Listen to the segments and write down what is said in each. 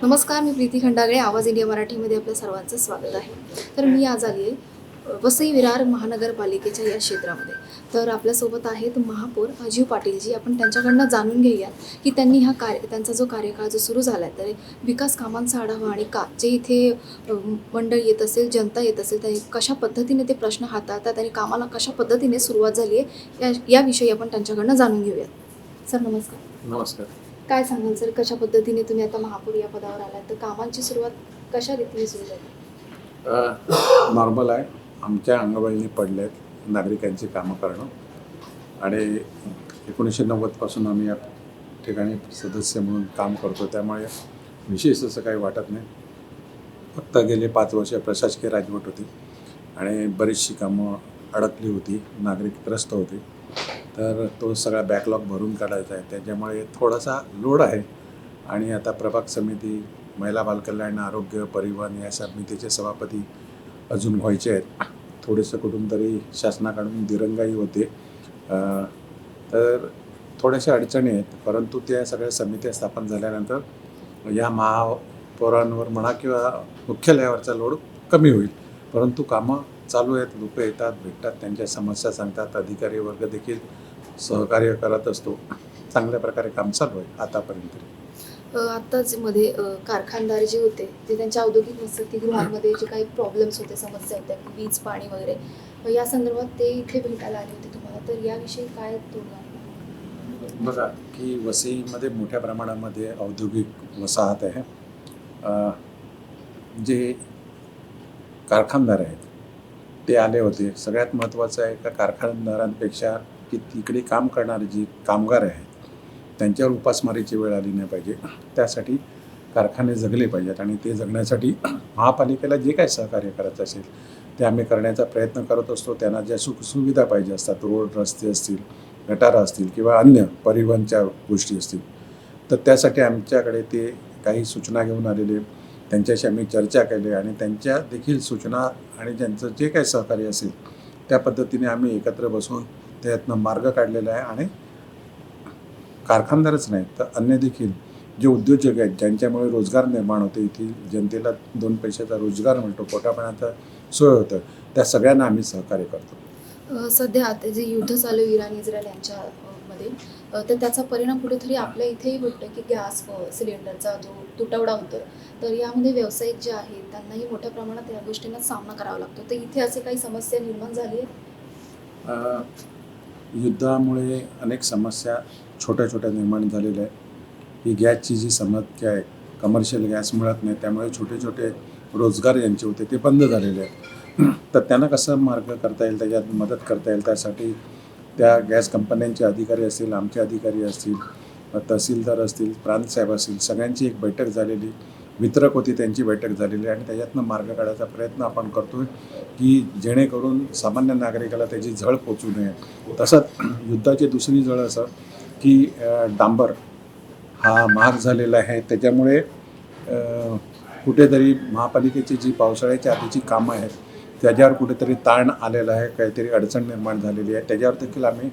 नमस्कार, मी प्रीती खंडागळे. आवाज इंडिया मराठीमध्ये आपल्या सर्वांचं स्वागत आहे. तर मी आज आली आहे वसई विरार महानगरपालिकेच्या या क्षेत्रामध्ये. तर आपल्यासोबत आहेत महापौर अजीव पाटीलजी. आपण त्यांच्याकडनं जाणून घेऊया की त्यांनी त्यांचा जो कार्यकाळ जो सुरू झाला आहे, तर विकास कामांचा आढावा आणि जे इथे मंडळ येत असेल, जनता येत असेल, तर कशा पद्धतीने ते प्रश्न हाताळतात आणि कामाला कशा पद्धतीने सुरुवात झाली आहे, याविषयी आपण त्यांच्याकडनं जाणून घेऊया. सर नमस्कार. नमस्कार. काय सांगाल सर, कशा पद्धतीने तुम्ही आता महापौर या पदावर आलात, तर कामांची सुरुवात कशा रीतीने सुरू झाली? नॉर्मल आहे. आमच्या अंगवळणी पडले आहेत नागरिकांची कामं करणं आणि 1990पासून आम्ही या ठिकाणी सदस्य म्हणून काम करतो, त्यामुळे विशेष असं काही वाटत नाही. फक्त गेले 5 वर्ष प्रशासकीय राजवट होती आणि बरीचशी कामं अडकली होती, नागरिक त्रस्त होते. तर तो सगळा बॅकलॉग भरून काढायचा आहे, त्याच्यामुळे थोडासा लोड आहे. आणि आता प्रभाग समिती, महिला बालकल्याण, आरोग्य, परिवहन या समितीचे सभापती अजून व्हायचे आहेत. थोडेसं कुठून तरी शासनाकडून दिरंगाई होते, तर थोड्याशा अडचणी आहेत. परंतु त्या सगळ्या समित्या स्थापन झाल्यानंतर या महापौरांवर म्हणा किंवा मुख्यालयावरचा लोड कमी होईल. परंतु कामं चालू आहेत, लोक येतात, भेटतात, त्यांच्या समस्या सांगतात, अधिकारी वर्ग देखील सहकार्य करत असतो. चांगल्या प्रकारे काम चालू आहे आतापर्यंत. आत्ताच मध्ये कारखानदार जे होते, ते त्यांच्या औद्योगिक वसतिगृहांमध्ये जे काही प्रॉब्लेम्स होते, समस्या होत्या, वीज, पाणी वगैरे, या संदर्भात ते इथे भेटायला आले होते तुम्हाला, तर याविषयी काय तोडगा? बघा की वसईमध्ये मोठ्या प्रमाणामध्ये औद्योगिक वसाहत आहे. जे कारखानदार आहेत ते आले होते. सगळ्यात महत्त्वाचं आहे का कारखानदारांपेक्षा की तिकडे काम करणारे जे कामगार आहेत त्यांच्यावर उपासमारीची वेळ आली नाही पाहिजे. त्यासाठी कारखाने जगले पाहिजेत आणि ते जगण्यासाठी महापालिकेला जे काय सहकार्य करायचं असेल ते आम्ही करण्याचा प्रयत्न करत असतो. त्यांना ज्या सुखसुविधा पाहिजे असतात, रोड, रस्ते असतील, गटारं असतील किंवा अन्य परिवहनच्या गोष्टी असतील, तर त्यासाठी आमच्याकडे ते काही सूचना घेऊन आलेले, त्यांच्याशी आम्ही चर्चा केली आणि त्यांच्या देखील सूचना आणि त्यांचं जे काही सहकार्य असेल त्या पद्धतीने आम्ही एकत्र बसून त्यातनं मार्ग काढलेला आहे. आणि कारखानदारच नाही तर अन्य देखील जे उद्योजक आहेत, ज्यांच्यामुळे रोजगार निर्माण होते, इथे जनतेला 2 पैशाचा रोजगार मिळतो, पोटापाण्याचा सोय होतं, त्या सगळ्यांना आम्ही सहकार्य करतो. सध्या आता जे युद्ध चालू आहे इराण इस्रायल यांच्यामध्ये, तर त्याचा परिणाम कुठेतरी आपल्या इथेही होतो की गॅस सिलेंडरचा जो तुटवडा होतो, तर यामध्ये व्यावसायिक जे आहेत त्यांनाही मोठ्या प्रमाणात या गोष्टींना सामना करावा लागतो. तर इथे असे काही समस्या निर्माण झाली आहे? युद्धामुळे अनेक समस्या छोट्या छोट्या निर्माण झालेल्या आहेत. ही गॅसची जी समस्या आहे, कमर्शियल गॅस मिळत नाही, त्यामुळे छोटे छोटे रोजगार ज्यांचे होते ते बंद झालेले आहेत. तर त्यांना कसं मार्ग करता येईल, त्याच्यात मदत करता येईल, त्यासाठी त्या गॅस कंपन्यांचे अधिकारी असतील, आमचे अधिकारी असतील, तहसीलदार असतील, प्रांतसाहेब असतील, सगळ्यांची एक बैठक झालेली, वितरक होती त्यांची बैठक झालेली आणि त्याच्यातनं मार्ग काढायचा प्रयत्न आपण करतो आहे की जेणेकरून सामान्य नागरिकाला त्याची झळ पोचू नये. तसंच युद्धाची दुसरी झळ असं की डांबर हा महाग झालेला आहे, त्याच्यामुळे कुठेतरी महापालिकेची जी पावसाळ्याच्या आधीची कामं आहेत त्याच्यावर कुठेतरी ताण आलेला आहे, काहीतरी अडचण निर्माण झालेली आहे. त्याच्यावर देखील आम्ही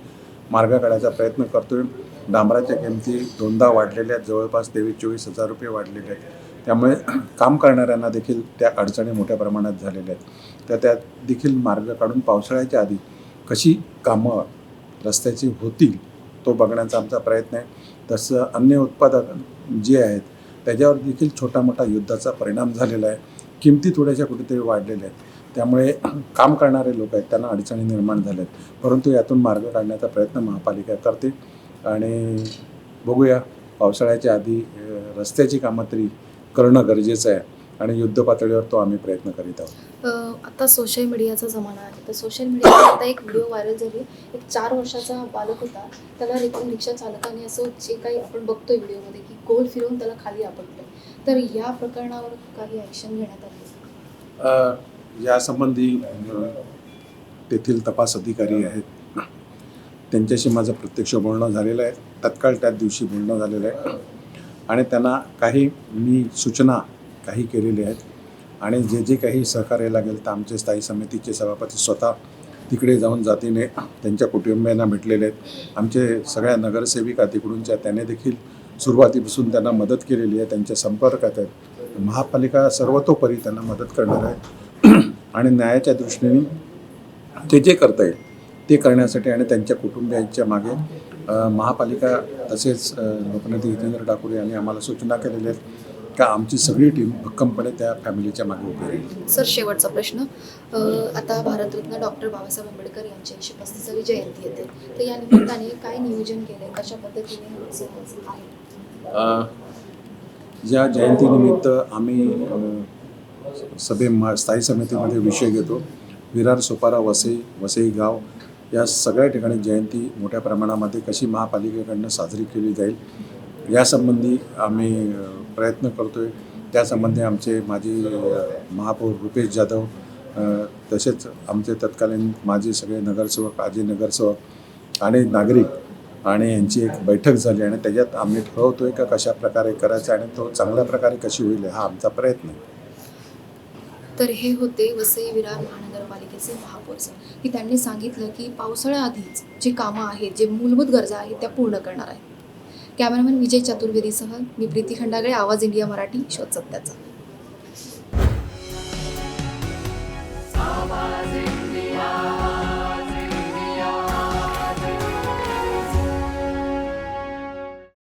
मार्ग काढायचा प्रयत्न करतो आहे. डांबराच्या किमती 2दा वाढलेल्या आहेत, जवळपास 23-24 हजार रुपये वाढलेले आहेत. त्यामुळे काम करणाऱ्यांना देखील त्या अडचणी मोठ्या प्रमाणात झालेल्या आहेत. तर त्यात देखील मार्ग काढून पावसाळ्याच्या आधी कशी कामं रस्त्याची होतील तो बघण्याचा आमचा प्रयत्न आहे. तसं अन्य उत्पादक जे आहेत त्याच्यावर देखील छोटा मोठा युद्धाचा परिणाम झालेला आहे. किमती थोड्याशा कुठेतरी वाढलेल्या आहेत, त्यामुळे काम करणारे लोक आहेत त्यांना अडचणी निर्माण झाल्या आहेत. परंतु यातून मार्ग काढण्याचा प्रयत्न महापालिका करते आणि बघूया, पावसाळ्याच्या आधी रस्त्याची कामं तरी करणं गरजेचं आहे आणि युद्ध पातळीवर तो आम्ही प्रयत्न करीत आहोत. आता सोशल मीडियाचा जमाना आहे, तर सोशल मीडियावर आता एक व्हिडिओ व्हायरल झाली. एक 4 वर्षाचा बालक होता, त्याला रिक्षा चालकाने असं जे काही आपण बघतोय व्हिडिओमध्ये की गोल फिरवून त्याला खाली आपटलं. तर या प्रकरणावर काही ॲक्शन घेण्यात आली? यासंबंधी तेथील तपास अधिकारी आहेत, त्यांच्याशी माझं प्रत्यक्ष बोलणं झालेलं आहे. तत्काळ त्याच दिवशी बोलणं झालेलं आहे आणि त्यांना काही मी सूचना काही केलेल्या आहेत आणि जे जे काही सहकार्य लागेल तर आमचे स्थायी समितीचे सभापती स्वतः तिकडे जाऊन जातीने त्यांच्या कुटुंबियांना भेटलेले आहेत. आमचे सगळ्या नगरसेविका तिकडूनच्या त्याने देखील सुरुवातीपासून त्यांना मदत केलेली आहे, त्यांच्या संपर्कात आहेत. महापालिका सर्वतोपरी त्यांना मदत करणार आहे आणि न्यायाच्या दृष्टीने ते जे करता येईल ते करण्यासाठी आणि त्यांच्या कुटुंबियांच्या मागे महापालिका तसेच लोकनेते हितेंद्र ठाकूर यांनी आम्हाला सूचना केलेल्या आहेत का आमची सगळी टीम भक्कमपणे त्या फॅमिलीच्या मागे उभी राहील. सर, शेवटचा प्रश्न. आता भारतरत्न डॉक्टर बाबासाहेब आंबेडकर यांची 135वी जयंती येते, तर या निमित्ताने काय नियोजन केले, कशा पद्धतीने आहे? या जयंतीनिमित्त आम्ही स्थायी समितीमध्ये विषय घेतो. विरार, सोपारा, वसई गाव या सगळ्या ठिकाणी जयंती मोठ्या प्रमाणामध्ये कशी महापालिकेकडनं साजरी केली जाईल यासंबंधी आम्ही प्रयत्न करतो आहे. त्यासंबंधी आमचे माजी महापौर रुपेश जाधव तसेच आमचे तत्कालीन माजी सगळे नगरसेवक, आजी नगरसेवक आणि नागरिक आणि यांची एक बैठक झाली आणि त्याच्यात आम्ही ठरवतो आहे का कशा प्रकारे करायचं आणि तो चांगल्या प्रकारे कशी होईल हा आमचा प्रयत्न आहे. तर हे होते वसई विरार महानगरपालिकेचे महापौर सर, की त्यांनी सांगितलं की पावसाळ्याआधीच जी कामं आहेत, जे मूलभूत गरजा आहेत त्या पूर्ण करणार आहेत. कॅमेरामॅन विजय चतुर्वेदीसह मी प्रीती खंडागळे, आवाज इंडिया मराठी, शोध सत्याचा.